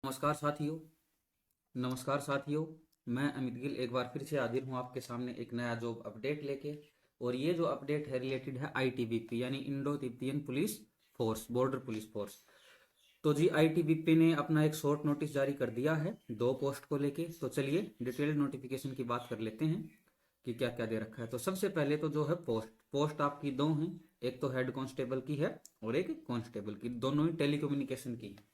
नमस्कार साथियों। नमस्कार साथियों। मैं अमित गिल एक बार फिर से हाजिर हूँ आपके सामने एक नया जॉब अपडेट लेके। और ये जो अपडेट है रिलेटेड है आईटीबीपी यानी Indo Tibetan police force, border police force. तो जी आईटीबीपी ने अपना एक शॉर्ट नोटिस जारी कर दिया है 2 पोस्ट को लेके। तो चलिए डिटेल्ड नोटिफिकेशन की बात कर लेते हैं कि क्या क्या दे रखा है। तो सबसे पहले तो जो है पोस्ट पोस्ट आपकी दो हैं, एक तो हेड कांस्टेबल की है और एक कांस्टेबल की, दोनों ही टेलीकम्युनिकेशन की है।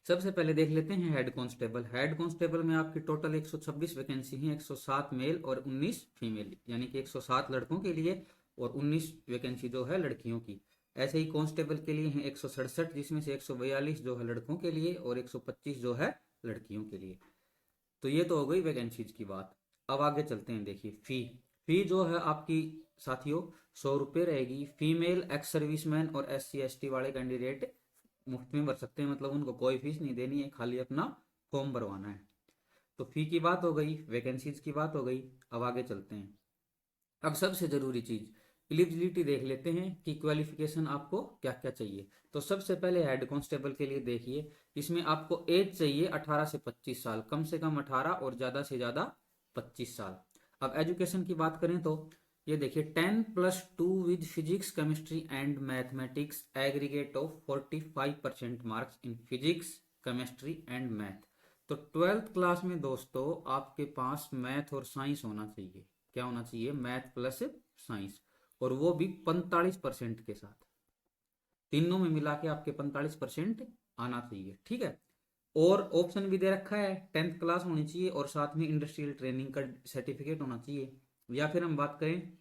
सबसे पहले देख लेते हैं हेड कांस्टेबल। हेड कांस्टेबल में आपकी टोटल 126 वैकेंसी है, 107 मेल और 19 फीमेल, यानी कि 107 लड़कों के लिए और 19 वैकेंसी जो है लड़कियों की। ऐसे ही कांस्टेबल के लिए हैं 167, जिसमें से 142 जो है लड़कों के लिए और 125 जो है लड़कियों के लिए। तो ये तो हो गई वैकेंसीज की बात। अब आगे चलते हैं। देखिए फी फी जो है आपकी साथियों 100 रुपये रहेगी। फीमेल एक्स सर्विसमैन और SC ST वाले कैंडिडेट मुफ्त में भर सकते हैं, मतलब उनको कोई फीस नहीं देनी है, खाली अपना फॉर्म भरवाना है। तो फी की बात हो गई, वैकेंसीज की बात हो गई। अब आगे चलते हैं। अब सबसे जरूरी चीज एलिजिबिलिटी देख लेते हैं कि क्वालिफिकेशन आपको क्या क्या चाहिए। तो सबसे पहले हेड कांस्टेबल के लिए देखिए, इसमें आपको एज चाहिए 18 से 25 साल, कम से कम 18 और ज्यादा से ज्यादा 25 साल। अब एजुकेशन की बात करें तो ये देखिए 10+2 with physics chemistry and mathematics aggregate of 45% marks in physics chemistry and math. तो 12th क्लास में दोस्तों आपके पास मैथ और साइंस होना चाहिए। क्या होना चाहिए? मैथ प्लस साइंस, और वो भी 45% के साथ। तीनों में मिला के आपके 45% आना चाहिए, ठीक है। और ऑप्शन भी दे रखा है 10th क्लास होनी चाहिए और साथ में इंडस्ट्रियल ट्रेनिंग का सर्टिफिकेट होना चाहिए। या फिर हम बात करें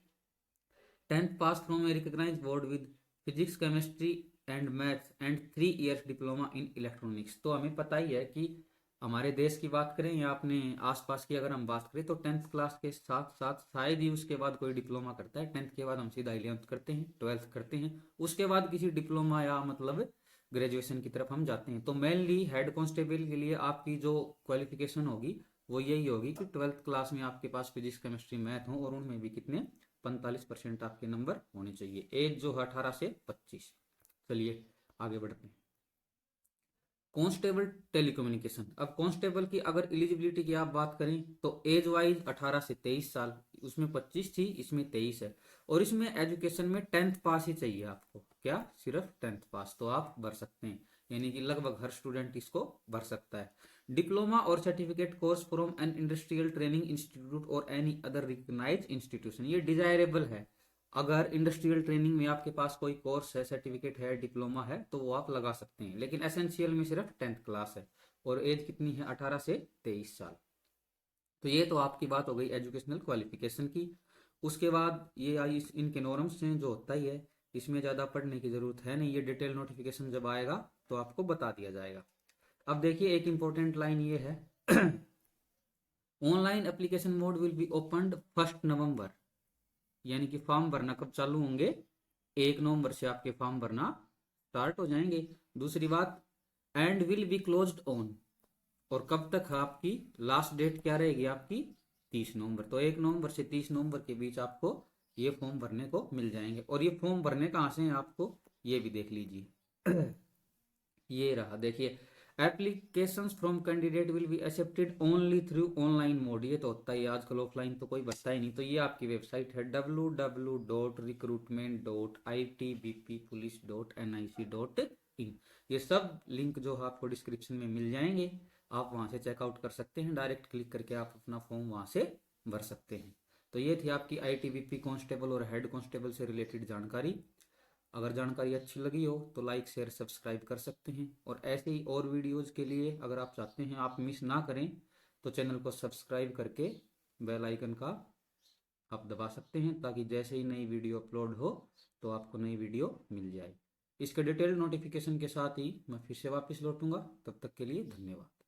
10th pass from a recognised board with physics chemistry and maths and 3 years diploma in electronics. तो हमें पता ही है कि हमारे देश की बात करें या अपने आसपास की अगर हम बात करें तो 10th क्लास के साथ साथ शायद ही उसके बाद कोई डिप्लोमा करता है। 10th के बाद हम सीधा 11th करते हैं, 12th करते हैं, उसके बाद किसी डिप्लोमा या मतलब ग्रेजुएशन की तरफ हम जाते हैं। तो मेनली हेड कांस्टेबल के लिए आपकी जो क्वालिफिकेशन होगी वो यही होगी कि 12th क्लास में आपके पास फिजिक्स केमिस्ट्री मैथ हो और उनमें भी कितने 45% आपके नंबर होने चाहिए। एज जो है 18 से 25। चलिए आगे बढ़ते हैं। Constable telecommunication. अब कांस्टेबल की अगर एलिजिबिलिटी की आप बात करें तो एज वाइज 18 से 23 साल, उसमें 25 थी, इसमें 23 है। और इसमें एजुकेशन में 10th पास ही चाहिए आपको। क्या? सिर्फ 10th पास, तो आप भर सकते हैं, यानी कि लगभग हर स्टूडेंट इसको भर सकता है। डिप्लोमा और certificate course from an industrial training institute और एनी अदर रिकग्नाइज इंस्टीट्यूशन, ये डिजायरेबल है। अगर इंडस्ट्रियल ट्रेनिंग में आपके पास कोई कोर्स है, सर्टिफिकेट है, डिप्लोमा है, तो वो आप लगा सकते हैं, लेकिन एसेंशियल में सिर्फ 10th क्लास है। और एज कितनी है? 18 से 23 साल। तो ये तो आपकी बात हो गई एजुकेशनल क्वालिफिकेशन की। उसके बाद ये आई इनके नॉर्म्स हैं, जो होता ही है, इसमें ज़्यादा पढ़ने की ज़रूरत है नहीं, ये डिटेल नोटिफिकेशन जब आएगा तो आपको बता दिया जाएगा। अब देखिए एक इंपॉर्टेंट लाइन ये है online application mode will be opened 1 नवंबर, यानी कि फॉर्म भरना कब चालू होंगे? 1 नवंबर से आपके फॉर्म भरना स्टार्ट हो जाएंगे। दूसरी बात, and will be closed on, और कब तक आपकी लास्ट डेट क्या रहेगी आपकी? 30 नवंबर। तो 1 नवंबर से 30 नवंबर के बीच आपको ये फॉर्म भरने को मिल जाएंगे। और ये फॉर्म भरने कहाँ से हैं आपको ये भी देख लीजिए ये रहा, देखिए applications from candidate will be accepted only through online mode. ये तो होता ही, आजकल ऑफलाइन तो कोई बचता ही नहीं। तो ये आपकी वेबसाइट है www.recruitment.itbppolice.nic.in। ये सब लिंक जो है आपको डिस्क्रिप्शन में मिल जाएंगे, आप वहां से चेकआउट कर सकते हैं। डायरेक्ट क्लिक करके आप अपना फॉर्म वहां से भर सकते हैं। तो ये थी आपकी आईटीबीपी कांस्टेबल और हेड कांस्टेबल से रिलेटेड जानकारी। अगर जानकारी अच्छी लगी हो तो लाइक शेयर सब्सक्राइब कर सकते हैं, और ऐसे ही और वीडियोज़ के लिए अगर आप चाहते हैं आप मिस ना करें तो चैनल को सब्सक्राइब करके बेल आइकन का आप दबा सकते हैं, ताकि जैसे ही नई वीडियो अपलोड हो तो आपको नई वीडियो मिल जाए। इसके डिटेल नोटिफिकेशन के साथ ही मैं फिर से वापस लौटूंगा। तब तक के लिए धन्यवाद।